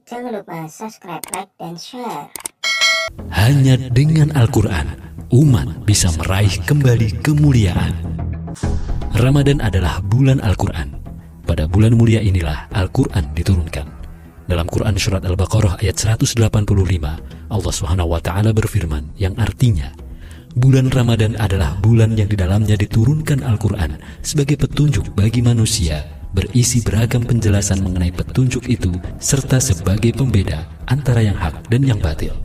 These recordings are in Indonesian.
Jangan lupa subscribe, like, dan share. Hanya dengan Al-Quran, umat bisa meraih kembali kemuliaan. Ramadan adalah bulan Al-Quran. Pada bulan mulia inilah Al-Quran diturunkan. Dalam Quran Surat Al-Baqarah ayat 185, Allah SWT berfirman yang artinya, bulan Ramadan adalah bulan yang di dalamnya diturunkan Al-Quran sebagai petunjuk bagi manusia, berisi beragam penjelasan mengenai petunjuk itu, serta sebagai pembeda antara yang hak dan yang batil.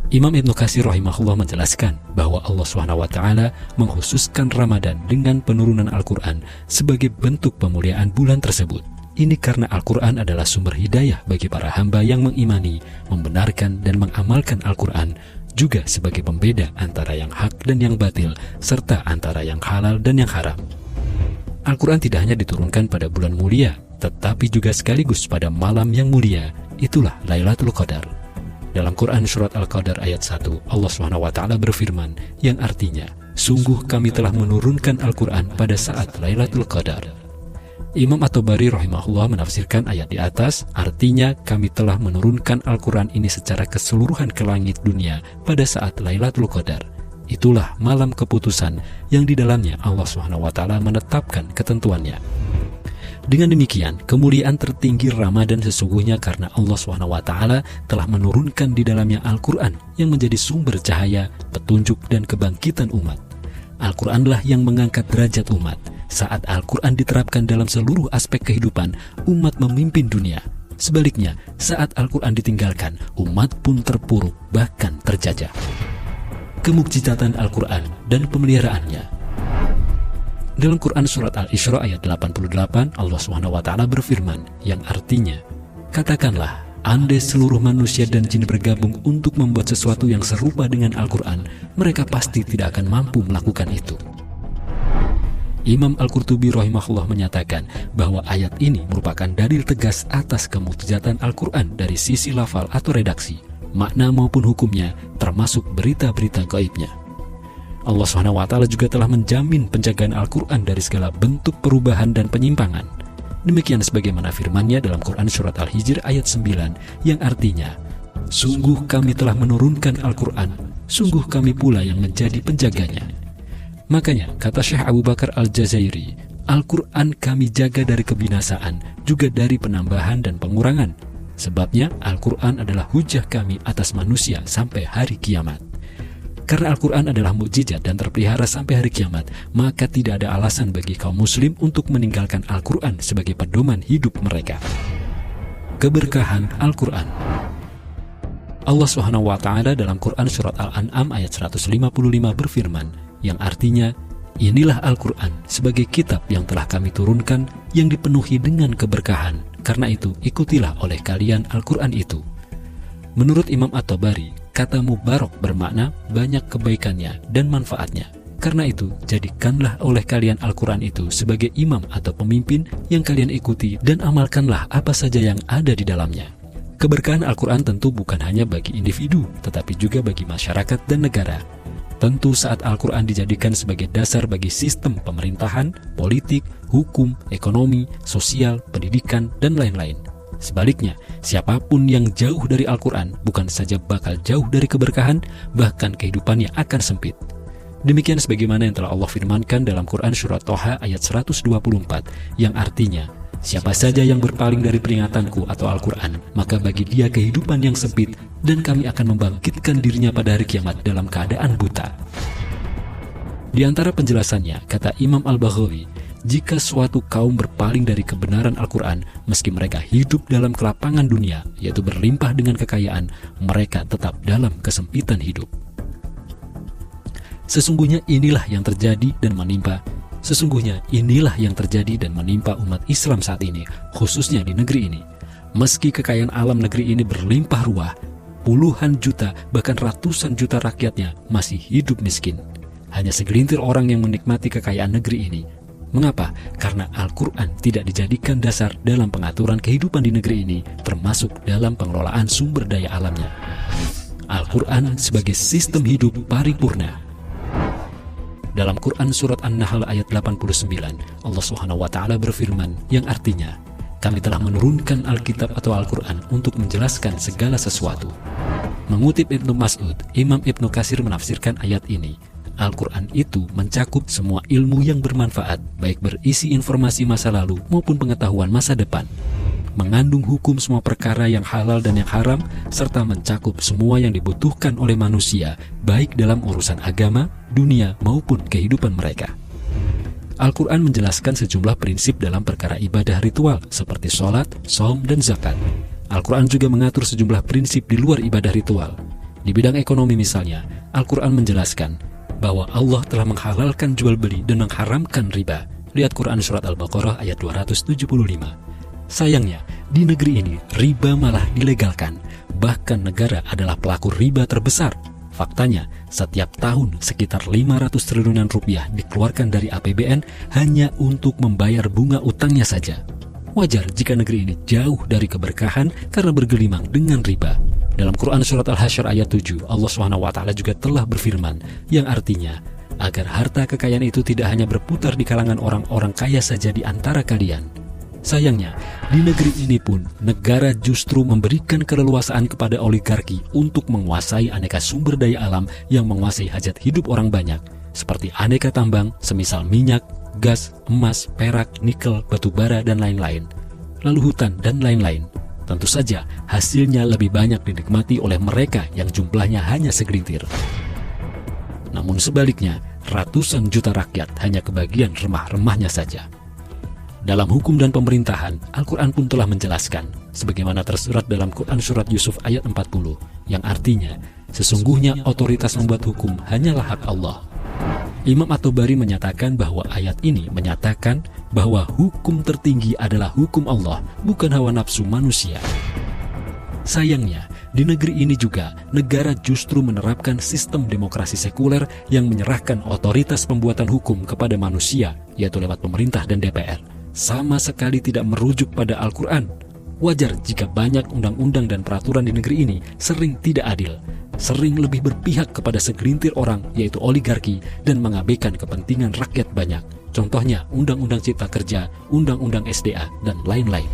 Imam Ibnu Katsir rahimahullah menjelaskan bahwa Allah SWT mengkhususkan Ramadan dengan penurunan Al-Quran sebagai bentuk pemuliaan bulan tersebut. Ini karena Al-Quran adalah sumber hidayah bagi para hamba yang mengimani, membenarkan, dan mengamalkan Al-Quran, juga sebagai pembeda antara yang hak dan yang batil, serta antara yang halal dan yang haram. Al-Quran tidak hanya diturunkan pada bulan mulia, tetapi juga sekaligus pada malam yang mulia, itulah Lailatul Qadar. Dalam Quran Surat Al-Qadar ayat 1, Allah SWT berfirman yang artinya, sungguh kami telah menurunkan Al-Quran pada saat Lailatul Qadar. Imam At-Tabari rahimahullah menafsirkan ayat di atas, artinya kami telah menurunkan Al-Quran ini secara keseluruhan ke langit dunia pada saat Lailatul Qadar. Itulah malam keputusan yang di dalamnya Allah SWT menetapkan ketentuannya. Dengan demikian, kemuliaan tertinggi Ramadan sesungguhnya karena Allah SWT telah menurunkan di dalamnya Al-Quran yang menjadi sumber cahaya, petunjuk, dan kebangkitan umat. Al-Quranlah yang mengangkat derajat umat. Saat Al-Quran diterapkan dalam seluruh aspek kehidupan, umat memimpin dunia. Sebaliknya, saat Al-Quran ditinggalkan, umat pun terpuruk, bahkan terjajah. Kemukjizatan Al-Quran dan pemeliharaannya. Dalam Quran Surat Al-Isra ayat 88, Allah SWT berfirman yang artinya, katakanlah, andai seluruh manusia dan jin bergabung untuk membuat sesuatu yang serupa dengan Al-Quran, mereka pasti tidak akan mampu melakukan itu. Imam Al-Qurtubi rahimahullah menyatakan bahwa ayat ini merupakan dalil tegas atas kemukjizatan Al-Quran dari sisi lafal atau redaksi, makna maupun hukumnya, termasuk berita-berita gaibnya. Allah SWT juga telah menjamin penjagaan Al-Quran dari segala bentuk perubahan dan penyimpangan. Demikian sebagaimana firman-Nya dalam Quran Surat Al-Hijr ayat 9 yang artinya, sungguh kami telah menurunkan Al-Quran, sungguh kami pula yang menjadi penjaganya. Makanya kata Syekh Abu Bakar Al-Jazairi, Al-Quran kami jaga dari kebinasaan, juga dari penambahan dan pengurangan. Sebabnya Al-Quran adalah hujah kami atas manusia sampai hari kiamat. Karena Al-Quran adalah mukjizat dan terpelihara sampai hari kiamat, maka tidak ada alasan bagi kaum muslim untuk meninggalkan Al-Quran sebagai pedoman hidup mereka. Keberkahan Al-Quran. Allah SWT dalam Quran Surat Al-An'am ayat 155 berfirman yang artinya, inilah Al-Quran sebagai kitab yang telah kami turunkan yang dipenuhi dengan keberkahan. Karena itu, ikutilah oleh kalian Al-Quran itu. Menurut Imam At-Tabari, kata mubarak bermakna banyak kebaikannya dan manfaatnya. Karena itu, jadikanlah oleh kalian Al-Quran itu sebagai imam atau pemimpin yang kalian ikuti dan amalkanlah apa saja yang ada di dalamnya. Keberkahan Al-Quran tentu bukan hanya bagi individu, tetapi juga bagi masyarakat dan negara. Tentu saat Al-Quran dijadikan sebagai dasar bagi sistem pemerintahan, politik, hukum, ekonomi, sosial, pendidikan, dan lain-lain. Sebaliknya, siapapun yang jauh dari Al-Quran bukan saja bakal jauh dari keberkahan, bahkan kehidupannya akan sempit. Demikian sebagaimana yang telah Allah firmankan dalam Quran Surat Toha ayat 124 yang artinya, siapa saja yang berpaling dari peringatanku atau Al-Quran, maka bagi dia kehidupan yang sempit dan kami akan membangkitkan dirinya pada hari kiamat dalam keadaan buta. Di antara penjelasannya, kata Imam Al-Baghawi, jika suatu kaum berpaling dari kebenaran Al-Quran, meski mereka hidup dalam kelapangan dunia, yaitu berlimpah dengan kekayaan, mereka tetap dalam kesempitan hidup. Sesungguhnya inilah yang terjadi dan menimpa umat Islam saat ini, khususnya di negeri ini. Meski kekayaan alam negeri ini berlimpah ruah, puluhan juta bahkan ratusan juta rakyatnya masih hidup miskin. Hanya segelintir orang yang menikmati kekayaan negeri ini. Mengapa? Karena Al-Quran tidak dijadikan dasar dalam pengaturan kehidupan di negeri ini, termasuk dalam pengelolaan sumber daya alamnya. Al-Quran sebagai sistem hidup paripurna. Dalam Quran Surat An-Nahl ayat 89, Allah SWT berfirman yang artinya, kami telah menurunkan Alkitab atau Al-Quran untuk menjelaskan segala sesuatu. Mengutip Ibnu Mas'ud, Imam Ibnu Katsir menafsirkan ayat ini. Al-Quran itu mencakup semua ilmu yang bermanfaat, baik berisi informasi masa lalu maupun pengetahuan masa depan. Mengandung hukum semua perkara yang halal dan yang haram, serta mencakup semua yang dibutuhkan oleh manusia, baik dalam urusan agama, dunia, maupun kehidupan mereka. Al-Quran menjelaskan sejumlah prinsip dalam perkara ibadah ritual, seperti sholat, shaum, dan zakat. Al-Quran juga mengatur sejumlah prinsip di luar ibadah ritual. Di bidang ekonomi misalnya, Al-Quran menjelaskan bahwa Allah telah menghalalkan jual beli dan mengharamkan riba. Lihat Quran Surat Al-Baqarah ayat 275. Sayangnya, di negeri ini riba malah dilegalkan. Bahkan negara adalah pelaku riba terbesar. Faktanya, setiap tahun sekitar 500 triliunan rupiah dikeluarkan dari APBN hanya untuk membayar bunga utangnya saja. Wajar jika negeri ini jauh dari keberkahan karena bergelimang dengan riba. Dalam Quran Surat Al-Hasyr ayat 7, Allah SWT juga telah berfirman, yang artinya, agar harta kekayaan itu tidak hanya berputar di kalangan orang-orang kaya saja di antara kalian. Sayangnya, di negeri ini pun, negara justru memberikan keleluasaan kepada oligarki untuk menguasai aneka sumber daya alam yang menguasai hajat hidup orang banyak, seperti aneka tambang, semisal minyak, gas, emas, perak, nikel, batu bara, dan lain-lain. Lalu hutan dan lain-lain. Tentu saja, hasilnya lebih banyak dinikmati oleh mereka yang jumlahnya hanya segelintir. Namun sebaliknya, ratusan juta rakyat hanya kebagian remah-remahnya saja. Dalam hukum dan pemerintahan, Al-Quran pun telah menjelaskan, sebagaimana tersurat dalam Quran Surat Yusuf ayat 40, yang artinya, sesungguhnya otoritas membuat hukum hanyalah hak Allah. Imam At-Tabari menyatakan bahwa ayat ini menyatakan bahwa hukum tertinggi adalah hukum Allah, bukan hawa nafsu manusia. Sayangnya, di negeri ini juga, negara justru menerapkan sistem demokrasi sekuler yang menyerahkan otoritas pembuatan hukum kepada manusia, yaitu lewat pemerintah dan DPR. Sama sekali tidak merujuk pada Al-Quran. Wajar jika banyak undang-undang dan peraturan di negeri ini sering tidak adil, sering lebih berpihak kepada segelintir orang, yaitu oligarki, dan mengabaikan kepentingan rakyat banyak. Contohnya, Undang-Undang Cipta Kerja, Undang-Undang SDA, dan lain-lain.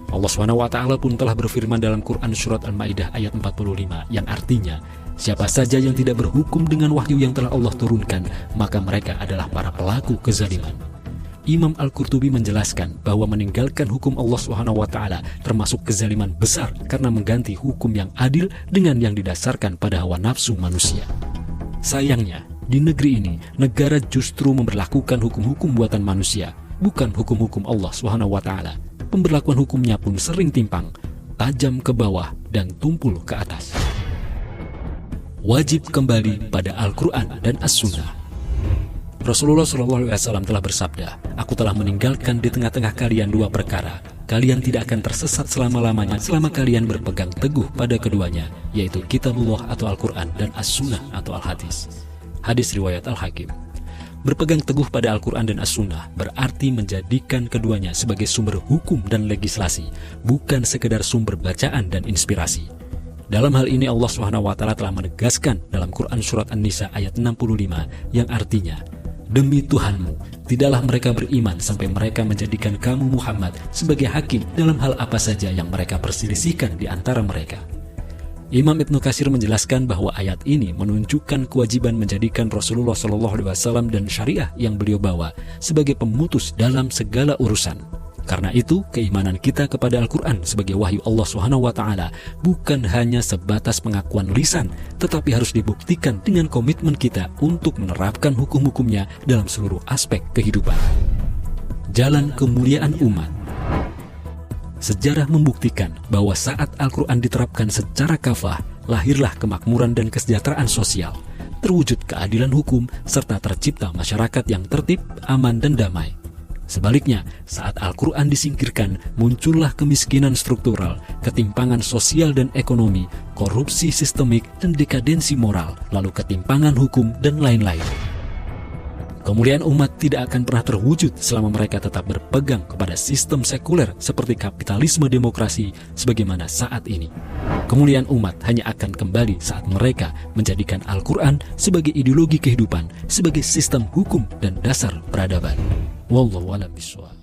Allah SWT pun telah berfirman dalam Quran Surat Al-Ma'idah ayat 45, yang artinya, siapa saja yang tidak berhukum dengan wahyu yang telah Allah turunkan, maka mereka adalah para pelaku kezaliman. Imam Al-Qurtubi menjelaskan bahwa meninggalkan hukum Allah SWT termasuk kezaliman besar karena mengganti hukum yang adil dengan yang didasarkan pada hawa nafsu manusia. Sayangnya, di negeri ini, negara justru memberlakukan hukum-hukum buatan manusia, bukan hukum-hukum Allah SWT. Pemberlakuan hukumnya pun sering timpang, tajam ke bawah dan tumpul ke atas. Wajib kembali pada Al-Quran dan As-Sunnah. Rasulullah SAW telah bersabda, aku telah meninggalkan di tengah-tengah kalian dua perkara. Kalian tidak akan tersesat selama-lamanya selama kalian berpegang teguh pada keduanya, yaitu Kitabullah atau Al-Quran dan As-Sunnah atau Al-Hadis. Hadis riwayat Al-Hakim. Berpegang teguh pada Al-Quran dan As-Sunnah berarti menjadikan keduanya sebagai sumber hukum dan legislasi, bukan sekedar sumber bacaan dan inspirasi. Dalam hal ini Allah SWT telah menegaskan dalam Quran Surat An-Nisa ayat 65 yang artinya, demi Tuhanmu, tidaklah mereka beriman sampai mereka menjadikan kamu Muhammad sebagai hakim dalam hal apa saja yang mereka perselisihkan di antara mereka. Imam Ibnu Katsir menjelaskan bahwa ayat ini menunjukkan kewajiban menjadikan Rasulullah SAW dan syariah yang beliau bawa sebagai pemutus dalam segala urusan. Karena itu, keimanan kita kepada Al-Quran sebagai wahyu Allah SWT bukan hanya sebatas pengakuan lisan, tetapi harus dibuktikan dengan komitmen kita untuk menerapkan hukum-hukumnya dalam seluruh aspek kehidupan. Jalan kemuliaan umat. Sejarah membuktikan bahwa saat Al-Quran diterapkan secara kafah, lahirlah kemakmuran dan kesejahteraan sosial, terwujud keadilan hukum, serta tercipta masyarakat yang tertib, aman, dan damai. Sebaliknya, saat Al-Quran disingkirkan, muncullah kemiskinan struktural, ketimpangan sosial dan ekonomi, korupsi sistemik, dan dekadensi moral, lalu ketimpangan hukum, dan lain-lain. Kemuliaan umat tidak akan pernah terwujud selama mereka tetap berpegang kepada sistem sekuler seperti kapitalisme demokrasi sebagaimana saat ini. Kemuliaan umat hanya akan kembali saat mereka menjadikan Al-Quran sebagai ideologi kehidupan, sebagai sistem hukum dan dasar peradaban. Wallahu a'lam bishawab.